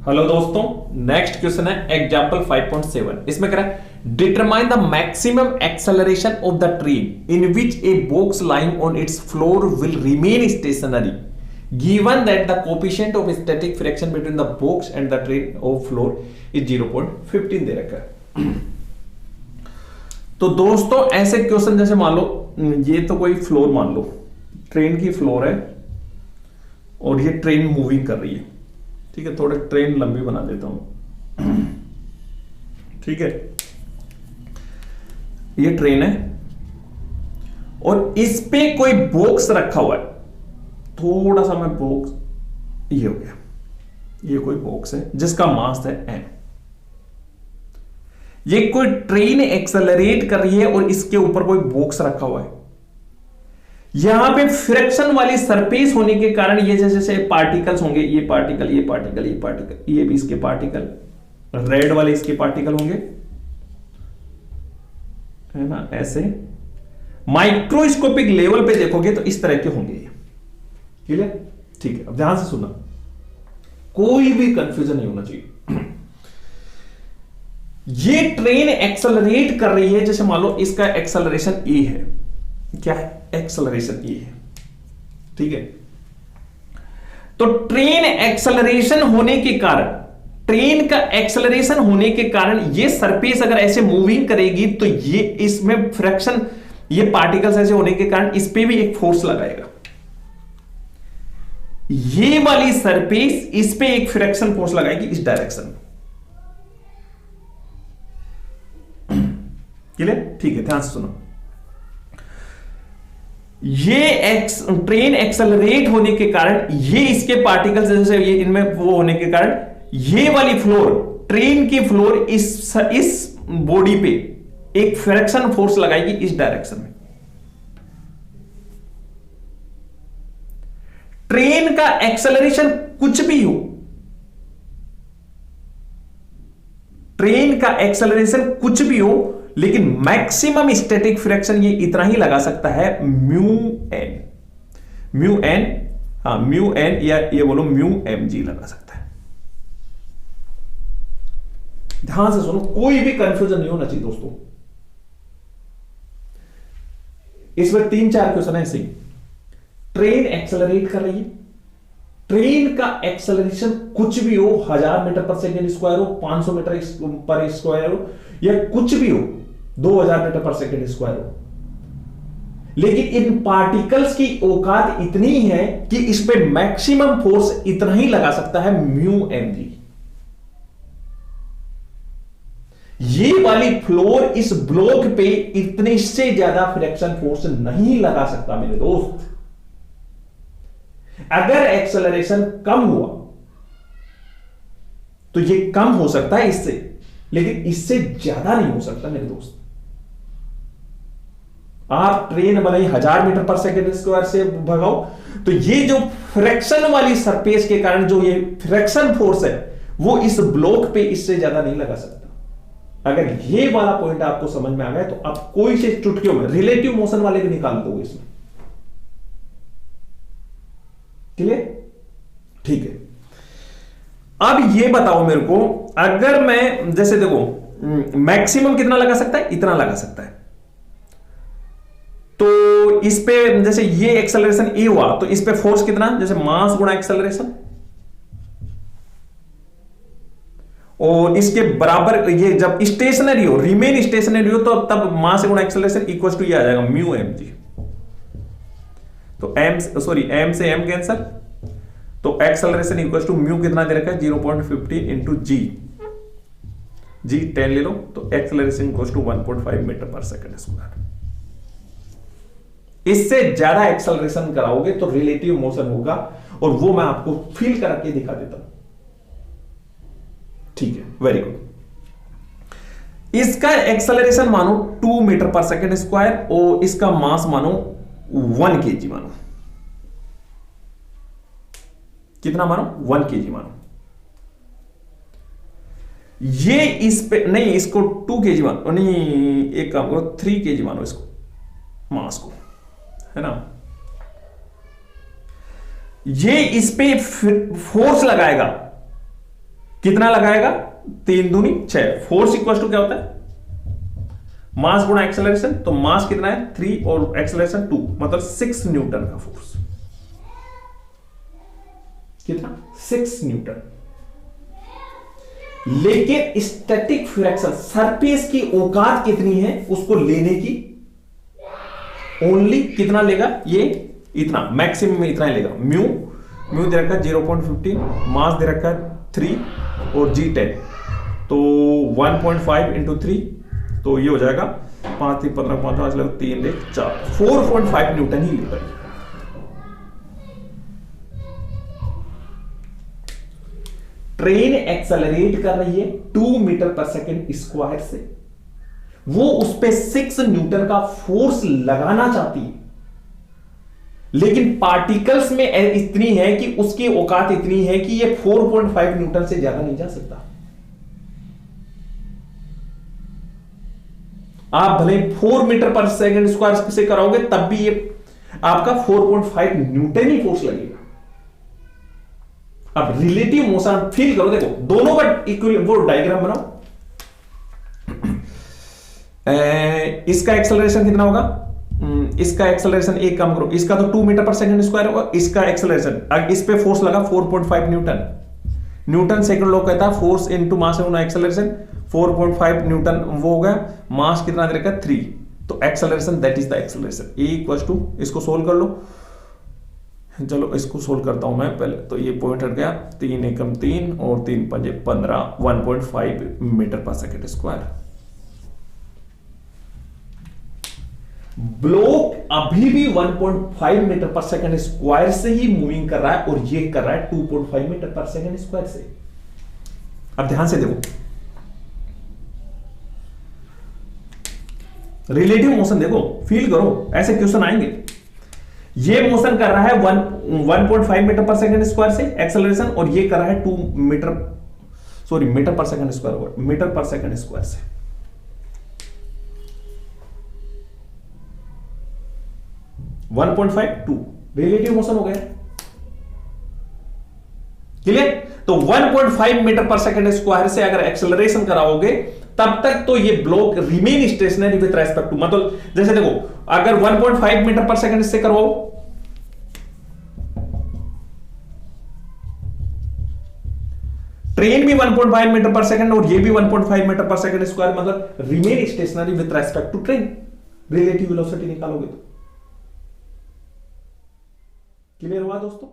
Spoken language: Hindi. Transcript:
हेलो दोस्तों, नेक्स्ट क्वेश्चन है एग्जांपल 5.7। इसमें कह रहा है determine the maximum acceleration of the train in which a box lying on it's floor will remain stationery given that the coefficient of static friction between the box and the train of floor is 0.15 दे रखा है। तो दोस्तों ऐसे क्वेश्चन जैसे मान लो ये तो कोई फ्लोर मान लो, ट्रेन की फ्लोर है और ये ट्रेन मूविंग कर रही है। ठीक है, थोड़ा ट्रेन लंबी बना देता हूं। ठीक है, ये ट्रेन है और इस पे कोई बॉक्स रखा हुआ है। थोड़ा सा मैं बॉक्स, ये हो गया, ये कोई बॉक्स है जिसका मास है m। ये कोई ट्रेन एक्सेलरेट कर रही है और इसके ऊपर कोई बॉक्स रखा हुआ है। यहां पे फ्रिक्शन वाली सरफेस होने के कारण ये जैसे जैसे पार्टिकल्स होंगे, ये पार्टिकल, ये पार्टिकल, ये पार्टिकल, ये भी इसके पार्टिकल, रेड वाले इसके पार्टिकल होंगे, है ना। ऐसे माइक्रोस्कोपिक लेवल पे देखोगे तो इस तरह के होंगे ये। क्लियर? ठीक है, अब ध्यान से सुनना, कोई भी कंफ्यूजन नहीं होना चाहिए। ये ट्रेन एक्सेलरेट कर रही है, जैसे मान लो इसका एक्सेलरेशन ए है। क्या है? एक्सेलरेशन ए है। ठीक है, तो ट्रेन एक्सेलरेशन होने के कारण, ट्रेन का एक्सेलरेशन होने के कारण ये सरफेस अगर ऐसे मूविंग करेगी तो ये इसमें फ्रिक्शन, ये पार्टिकल्स ऐसे होने के कारण इस पे भी एक फोर्स लगाएगा। ये वाली सरफेस इस पे एक फ्रिक्शन फोर्स लगाएगी इस डायरेक्शन में। क्लियर? ठीक है, ध्यान से सुनो। ये ट्रेन एक्सेलरेट होने के कारण ये इसके पार्टिकल्स जैसे ये इनमें वो होने के कारण ये वाली फ्लोर, ट्रेन की फ्लोर इस बॉडी पे एक फ्रिक्शन फोर्स लगाएगी इस डायरेक्शन में। ट्रेन का एक्सेलरेशन कुछ भी हो, ट्रेन का एक्सेलरेशन कुछ भी हो, लेकिन मैक्सिमम स्टैटिक फ्रिक्शन ये इतना ही लगा सकता है, म्यू एन। म्यू एन, हाँ म्यू एन, या ये बोलो म्यू एम जी लगा सकता है। ध्यान से सुनो, कोई भी कंफ्यूजन नहीं होना चाहिए दोस्तों। इसमें 3-4 क्वेश्चन है ऐसे ही। ट्रेन एक्सेलरेट कर रही है, ट्रेन का एक्सेलरेशन कुछ भी हो, 1000 मीटर पर सेकेंड स्क्वायर हो, 500 मीटर पर स्क्वायर हो, या कुछ भी हो, 2000 मीटर पर सेकेंड स्क्वायर हो, लेकिन इन पार्टिकल्स की औकात इतनी है कि इस पे मैक्सिमम फोर्स इतना ही लगा सकता है, म्यू एम जी। ये वाली फ्लोर इस ब्लॉक पे इतने से ज्यादा फ्रिक्शन फोर्स नहीं लगा सकता मेरे दोस्त। अगर एक्सेलरेशन कम हुआ तो ये कम हो सकता है इससे, लेकिन इससे ज्यादा नहीं हो सकता मेरे दोस्त। आप ट्रेन भले ही 1000 मीटर पर सेकेंड स्क्वायर से भगाओ, तो ये जो फ्रिक्शन वाली सरफेस के कारण जो ये फ्रिक्शन फोर्स है वो इस ब्लॉक पे इससे ज्यादा नहीं लगा सकता। अगर ये वाला पॉइंट आपको समझ में आ गया तो आप कोई से चुटकियों में रिलेटिव मोशन वाले भी निकाल दोगे इसमें। क्लियर? ठीक है, अब ये बताओ मेरे को, अगर मैं जैसे देखो मैक्सिमम कितना लगा सकता है, इतना लगा सकता है, तो इस पे जैसे ये एक्सेलरेशन ए हुआ तो इस पे फोर्स कितना, जैसे मास गुणा एक्सेलरेशन, और इसके बराबर ये जब स्टेशनरी हो, रिमेन स्टेशनरी हो, तो तब मास गुणा एक्सेलरेशन इक्वल टू ये आ जाएगा म्यू एम जी। तो एम से एम कैंसल, तो एक्सेलरेशन इक्वल टू म्यू कितना दे रखा है, 0.15 इंटू जी। जी 10 ले लो, तो acceleration equal to 1.5 metre per second square. इससे ज्यादा एक्सेलरेशन कराओगे तो रिलेटिव मोशन होगा, और वो मैं आपको फील करके दिखा देता हूं। ठीक है, वेरी गुड। इसका एक्सेलरेशन मानो 2 मीटर पर सेकेंड स्क्वायर और इसका मास मानो 1 kg मानो। कितना मानो? 1 kg मानो। ये इस पे नहीं, इसको 2 kg मानो, नहीं एक काम करो 3 kg मानो इसको, मास को, है ना। ये इस पे फोर्स लगाएगा कितना लगाएगा, 3 दूनी 6। फोर्स इक्वल टू क्या होता है, मास गुणा एक्सेलरेशन। तो मास कितना है 3 और एक्सेलरेशन 2, मतलब 6 न्यूटन का फोर्स। कितना, 6 न्यूटन। लेकिन स्टैटिक फ्रिक्शन, सरफेस की औकात कितनी है उसको लेने की, ओनली कितना लेगा ये, इतना मैक्सिमम में इतना ही लेगा। म्यू दे रखा है 0.15, मास दे रखा है 3 और जी 10, तो 1.5 इंटू 3, तो ये हो जाएगा 5 3 15 5 5 3 1 4, 4.5 न्यूटन ही लेगा। ट्रेन एक्सेलरेट कर रही है 2 मीटर पर सेकेंड स्क्वायर से, वो उस पे 6 न्यूटन का फोर्स लगाना चाहती है, लेकिन पार्टिकल्स में इतनी है कि उसकी औकात इतनी है कि ये 4.5 न्यूटन से ज्यादा नहीं जा सकता। आप भले 4 मीटर पर सेकेंड स्क्वायर से कराओगे तब भी ये आपका 4.5 न्यूटन ही फोर्स लगेगा। अब रिलेटिव मोशन फील करो, देखो दोनों का इक्वल, वो डायग्राम बनाओ। इसका एक्सेलरेशन कितना होगा, इसका एक्सेलरेशन एक काम करो, इसका तो 2 मीटर पर सेकंड स्क्वायर होगा, इसका एक्सेलरेशन, इस पे फोर्स लगा 4.5 न्यूटन। न्यूटन सेकंड लॉ कहता है फोर्स इनटू मास गुना एक्सेलरेशन, 4.5 न्यूटन वो हो गया। मास कितना दे रखा है 3, तो acceleration that is the acceleration. A equal to, इसको सोल्व कर लो, चलो इसको सोल्व करता हूं मैं पहले। तो ये पॉइंट हट गया, 3 एकम 3 और 3 पंजे 15, 1.5 metre per second square. Block अभी भी 1.5 मीटर पर सेकेंड स्क्वायर से ही मूविंग कर रहा है, और ये कर रहा है 2.5 मीटर पर सेकेंड स्क्वायर से। अब ध्यान से देखो, रिलेटिव मोशन देखो, फील करो, ऐसे क्वेश्चन आएंगे। ये मोशन कर रहा है 1.5 मीटर पर सेकेंड स्क्वायर से एक्सेलरेशन, और ये कर रहा है 2 metre, sorry metre per second square, metre per second square से। 1.5 2 रिलेटिव मोशन हो गया, क्लियर। तो 1.5 मीटर पर सेकेंड स्क्वायर से अगर एक्सेलरेशन कराओगे तब तक तो ये block remain stationary with respect to, मतलब जैसे देखो अगर 1.5 मीटर पर सेकेंड से करवाओ, ट्रेन भी 1.5 मीटर पर सेकेंड और ये भी 1.5 मीटर पर सेकेंड स्क्वायर, मतलब remain stationary with respect to train. Relative velocity निकालोगे तो। क्लियर हुआ दोस्तों।